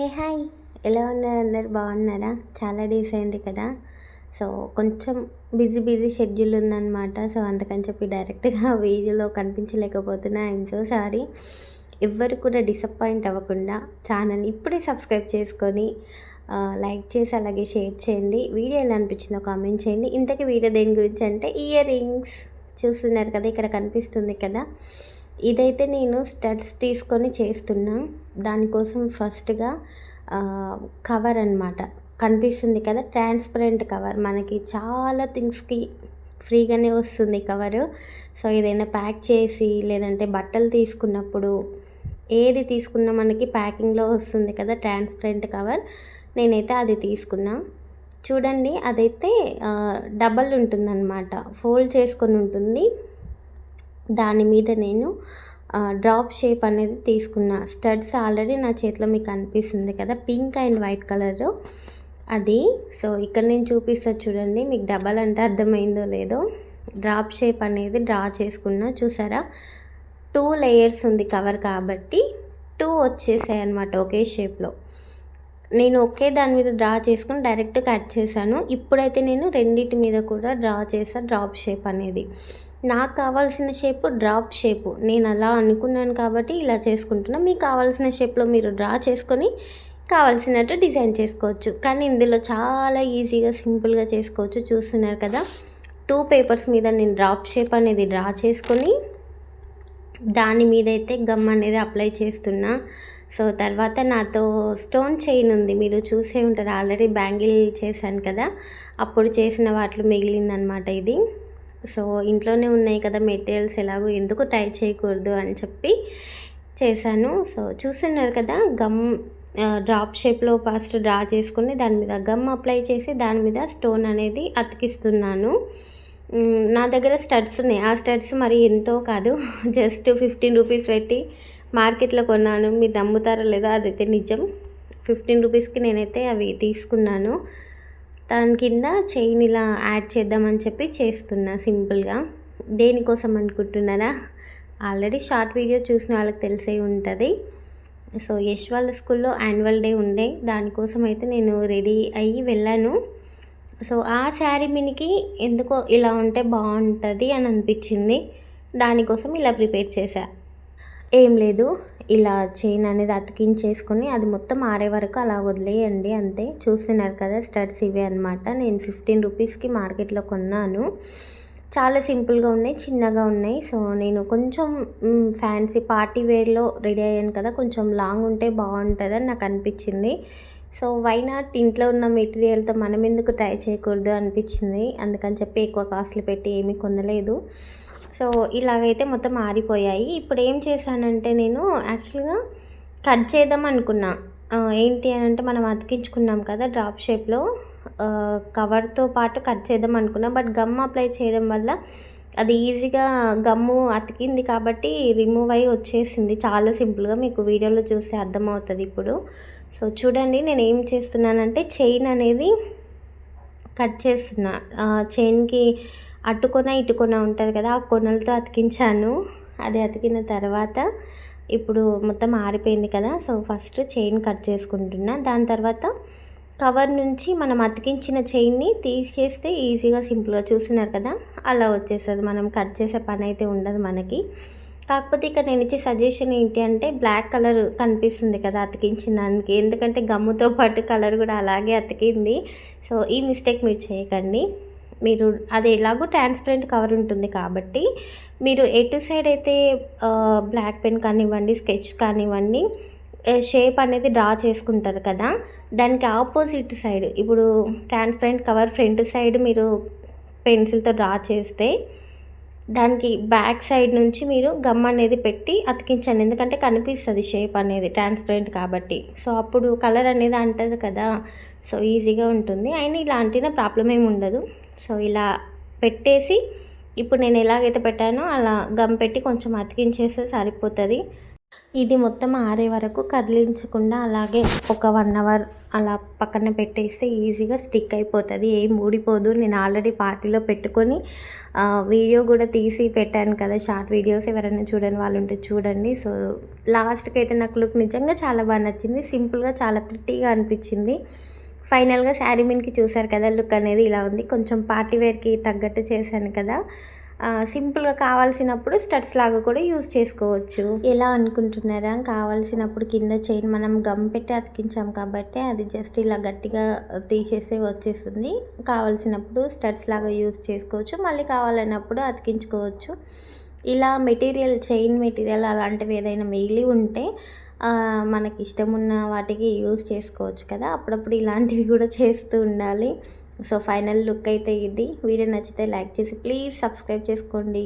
Hey hi, ఎలా ఉన్నారు? అందరు బాగున్నారా? చాలా డేస్ అయింది కదా. సో కొంచెం బిజీ షెడ్యూల్ ఉందన్నమాట. సో అందుకని చెప్పి డైరెక్ట్గా వీడియోలో కనిపించలేకపోతున్నా. I'm so sorry. ఎవ్వరు కూడా డిసప్పాయింట్ అవ్వకుండా ఛానల్ ఇప్పుడే సబ్స్క్రైబ్ చేసుకొని లైక్ చేసి అలాగే షేర్ చేయండి. వీడియో ఎలా అనిపించిందో కామెంట్ చేయండి. ఇంతకీ వీడియో దేని గురించి అంటే ఇయర్ రింగ్స్ చూస్తున్నారు కదా, ఇక్కడ కనిపిస్తుంది కదా. ఇదైతే నేను స్టడ్స్ తీసుకొని చేస్తున్నా. దానికోసం ఫస్ట్గా కవర్ అనమాట కనిపిస్తుంది కదా, ట్రాన్స్పరెంట్ కవర్. మనకి చాలా థింగ్స్కి ఫ్రీగానే వస్తుంది కవరు. సో ఏదైనా ప్యాక్ చేసి లేదంటే బట్టలు తీసుకున్నప్పుడు ఏది తీసుకున్నా మనకి ప్యాకింగ్లో వస్తుంది కదా ట్రాన్స్పరెంట్ కవర్. నేనైతే అది తీసుకున్నా. చూడండి, అదైతే డబల్ ఉంటుందన్నమాట, ఫోల్డ్ చేసుకొని ఉంటుంది. దాని మీద నేను డ్రాప్ షేప్ అనేది తీసుకున్న. స్టడ్స్ ఆల్రెడీ నా చేతిలో మీకు కనిపిస్తుంది కదా, పింక్ అండ్ వైట్ కలర్ అది. సో ఇక్కడ నేను చూపిస్తా చూడండి, మీకు డబల్ అంటే అర్థమైందో లేదో. డ్రాప్ షేప్ అనేది డ్రా చేసుకున్నా. చూసారా, 2 లేయర్స్ ఉంది కవర్ కాబట్టి 2 వచ్చేసాయి అనమాట ఒకే షేప్లో. నేను ఒకే దాని మీద డ్రా చేసుకుని డైరెక్ట్ కట్ చేశాను. ఇప్పుడైతే నేను రెండింటి మీద కూడా డ్రా చేశాను డ్రాప్ షేప్ అనేది. నాకు కావాల్సిన షేపు డ్రాప్ షేపు, నేను అలా అనుకున్నాను కాబట్టి ఇలా చేసుకుంటున్నా. మీకు కావాల్సిన షేప్లో మీరు డ్రా చేసుకొని కావాల్సినట్టు డిజైన్ చేసుకోవచ్చు. కానీ ఇందులో చాలా ఈజీగా సింపుల్గా చేసుకోవచ్చు. చూస్తున్నారు కదా, 2 పేపర్స్ మీద నేను డ్రాప్ షేప్ అనేది డ్రా చేసుకొని దాని మీద అయితే గమ్ అనేది అప్లై చేస్తున్నా. సో తర్వాత నాతో స్టోన్ చైన్ ఉంది, మీరు చూసే ఉంటారు. ఆల్రెడీ బ్యాంగిల్ చేశాను కదా, అప్పుడు చేసిన వాటిలో మిగిలిందనమాట ఇది. సో ఇంట్లోనే ఉన్నాయి కదా మెటీరియల్స్, ఎలాగో ఎందుకు ట్రై చేయకూడదు అని చెప్పి చేశాను. సో చూస్తున్నారు కదా, గమ్ డ్రాప్ షేప్లో ఫస్ట్ డ్రా చేసుకుని దాని మీద గమ్ అప్లై చేసి దాని మీద స్టోన్ అనేది అతికిస్తున్నాను. నా దగ్గర స్టడ్స్ ఉన్నాయి. ఆ స్టడ్స్ మరి ఎంతో కాదు, జస్ట్ 15 రూపీస్ పెట్టి మార్కెట్లో కొన్నాను. మీరు నమ్ముతారో లేదో, అదైతే నిజం. 15 రూపీస్కి నేనైతే అవి తీసుకున్నాను. దాని కింద చైన్ ఇలా యాడ్ చేద్దామని చెప్పి చేస్తున్నా సింపుల్గా. దేనికోసం అనుకుంటున్నారా? ఆల్రెడీ షార్ట్ వీడియో చూసిన వాళ్ళకి తెలిసే ఉంటుంది. సో యష్ వాళ్ళ స్కూల్లో యాన్యువల్ డే ఉండే, దానికోసం అయితే నేను రెడీ అయ్యి వెళ్ళాను. సో ఆ శారీ మినికి ఎందుకో ఇలా ఉంటే బాగుంటుంది అని అనిపించింది. దానికోసం ఇలా ప్రిపేర్ చేశా. ఏం లేదు, ఇలా చైన్ అనేది అతికించేసుకొని అది మొత్తం ఆరే వరకు అలా వదిలేయండి, అంతే. చూస్తున్నారు కదా, స్టడ్స్ ఇవే అనమాట. నేను 15 రూపీస్కి మార్కెట్లో కొన్నాను. చాలా సింపుల్గా ఉన్నాయి, చిన్నగా ఉన్నాయి. సో నేను కొంచెం ఫ్యాన్సీ పార్టీ వేర్లో రెడీ అయ్యాను కదా, కొంచెం లాంగ్ ఉంటే బాగుంటుందని నాకు అనిపించింది. సో వై నాట్, ఇంట్లో ఉన్న మెటీరియల్తో మనం ఎందుకు ట్రై చేయకూడదు అనిపించింది. అందుకని చెప్పి ఎక్కువ కాస్ట్లు పెట్టి ఏమీ కొనలేదు. సో ఇలాగైతే మొత్తం ఆరిపోయాయి. ఇప్పుడు ఏం చేశానంటే నేను యాక్చువల్గా కట్ చేద్దాం అనుకున్నా. ఏంటి అని అంటే, మనం అతికించుకున్నాం కదా డ్రాప్ షేప్లో, కవర్తో పాటు కట్ చేద్దాం అనుకున్నా. బట్ గమ్ అప్లై చేయడం వల్ల అది ఈజీగా గమ్ము అతికింది కాబట్టి రిమూవ్ అయ్యి వచ్చేసింది చాలా సింపుల్గా. మీకు వీడియోలో చూస్తే అర్థమవుతుంది ఇప్పుడు. సో చూడండి, నేను ఏం చేస్తున్నానంటే చైన్ అనేది కట్ చేస్తున్నా. చైన్కి అట్టుకొన ఇటుకొన ఉంటుంది కదా, ఆ కొనలతో అతికించాను. అది అతికిన తర్వాత ఇప్పుడు మొత్తం ఆరిపోయింది కదా. సో ఫస్ట్ చైన్ కట్ చేసుకుంటున్నా. దాని తర్వాత కవర్ నుంచి మనం అతికించిన చైన్ని తీసేస్తే ఈజీగా సింపుల్గా, చూస్తున్నారు కదా, అలా వచ్చేస్తుంది. మనం కట్ చేసే పని అయితే ఉండదు మనకి. కాకపోతే ఇక్కడ నేను ఇచ్చే సజెషన్ ఏంటి అంటే, బ్లాక్ కలర్ కనిపిస్తుంది కదా అతికించిన దానికి, ఎందుకంటే గమ్ముతో పాటు కలర్ కూడా అలాగే అతికింది. సో ఈ మిస్టేక్ మీరు చేయకండి. మీరు అది ఎలాగో ట్రాన్స్పరెంట్ కవర్ ఉంటుంది కాబట్టి మీరు ఎటు సైడ్ అయితే బ్లాక్ పెన్ కానివ్వండి, స్కెచ్ కానివ్వండి, షేప్ అనేది డ్రా చేసుకుంటారు కదా, దానికి ఆపోజిట్ సైడ్ ఇప్పుడు ట్రాన్స్పరెంట్ కవర్ ఫ్రంట్ సైడ్ మీరు పెన్సిల్తో డ్రా చేస్తే దానికి బ్యాక్ సైడ్ నుంచి మీరు గమ్ అనేది పెట్టి అతికించండి. ఎందుకంటే కనిపిస్తుంది షేప్ అనేది ట్రాన్స్పరెంట్ కాబట్టి. సో అప్పుడు కలర్ అనేది అంటది కదా, సో ఈజీగా ఉంటుంది. అయినా ఇలా అంటిన ప్రాబ్లం ఏమి ఉండదు. సో ఇలా పెట్టేసి ఇప్పుడు నేను ఎలాగైతే పెట్టానో అలా గమ్ పెట్టి కొంచెం అతికించేస్తే సరిపోతుంది. ఇది మొత్తం ఆరే వరకు కదిలించకుండా అలాగే ఒక 1 అవర్ అలా పక్కన పెట్టేస్తే ఈజీగా స్టిక్ అయిపోతుంది, ఏం ఊడిపోదు. నేను ఆల్రెడీ పార్టీలో పెట్టుకొని వీడియో కూడా తీసి పెట్టాను కదా, షార్ట్ వీడియోస్. ఎవరైనా చూడని వాళ్ళు ఉంటే చూడండి. సో లాస్ట్కి అయితే నాకు లుక్ నిజంగా చాలా బాగా నచ్చింది. సింపుల్గా చాలా ప్రిట్టీగా అనిపించింది. ఫైనల్గా శారీ మీన్కి చూసారు కదా, లుక్ అనేది ఇలా ఉంది. కొంచెం పార్టీ వేర్కి తగ్గట్టు చేశాను కదా. సింపుల్గా కావాల్సినప్పుడు స్టడ్స్ లాగా కూడా యూజ్ చేసుకోవచ్చు. ఎలా అనుకుంటున్నారా? కావాల్సినప్పుడు కింద చైన్ మనం గమ్ పెట్టి అతికించాం కాబట్టి అది జస్ట్ ఇలా గట్టిగా తీసేసి వచ్చేస్తుంది. కావాల్సినప్పుడు స్టడ్స్ లాగా యూజ్ చేసుకోవచ్చు, మళ్ళీ కావాలన్నప్పుడు అతికించుకోవచ్చు. ఇలా మెటీరియల్, చైన్ మెటీరియల్ అలాంటివి ఏదైనా మిగిలి ఉంటే మనకి ఇష్టం ఉన్న వాటికి యూజ్ చేసుకోవచ్చు కదా. అప్పుడప్పుడు ఇలాంటివి కూడా చేస్తూ ఉండాలి. సో ఫైనల్ లుక్ అయితే ఇది. వీడియో నచ్చితే లైక్ చేసి ప్లీజ్ సబ్స్క్రైబ్ చేసుకోండి.